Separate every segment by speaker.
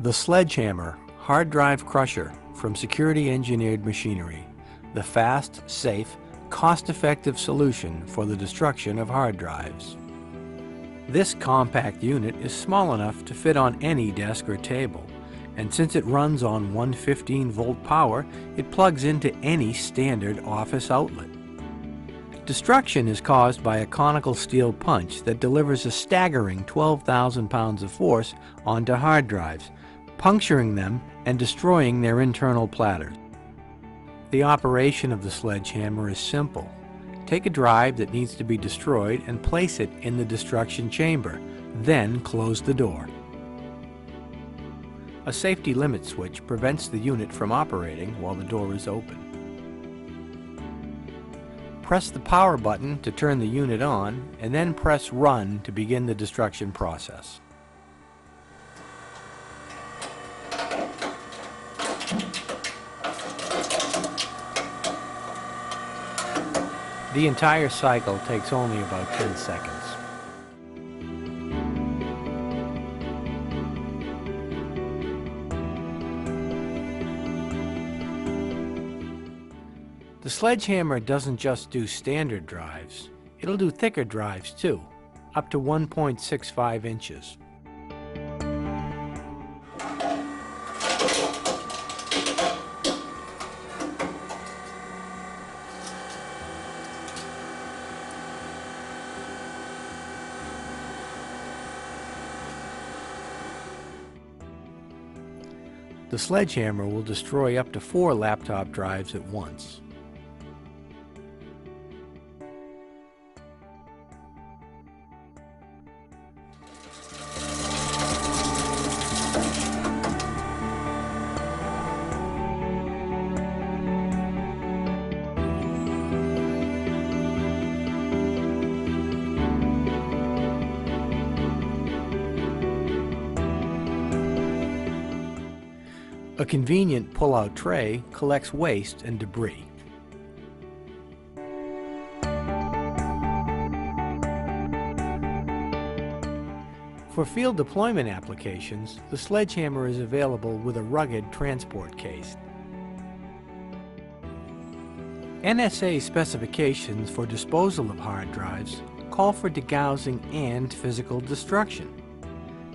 Speaker 1: The Sledgehammer hard drive crusher from Security Engineered Machinery, the fast, safe, cost-effective solution for the destruction of hard drives. This compact unit is small enough to fit on any desk or table, and since it runs on 115-volt power, it plugs into any standard office outlet. Destruction is caused by a conical steel punch that delivers a staggering 12,000 pounds of force onto hard drives, puncturing them and destroying their internal platters. The operation of the Sledgehammer is simple. Take a drive that needs to be destroyed and place it in the destruction chamber, then close the door. A safety limit switch prevents the unit from operating while the door is open. Press the power button to turn the unit on, and then press Run to begin the destruction process. The entire cycle takes only about 10 seconds. The Sledgehammer doesn't just do standard drives, it'll do thicker drives too, up to 1.65 inches. The Sledgehammer will destroy up to 4 laptop drives at once. A convenient pull-out tray collects waste and debris. For field deployment applications, the Sledgehammer is available with a rugged transport case. NSA specifications for disposal of hard drives call for degaussing and physical destruction.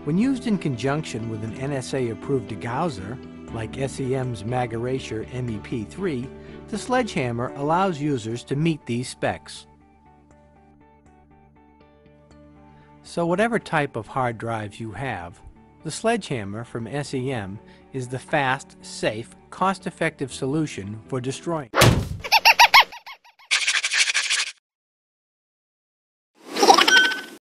Speaker 1: When used in conjunction with an NSA-approved degausser, like SEM's Mag-Erasure MEP3, the Sledgehammer allows users to meet these specs. So whatever type of hard drives you have, the Sledgehammer from SEM is the fast, safe, cost-effective solution for destroying.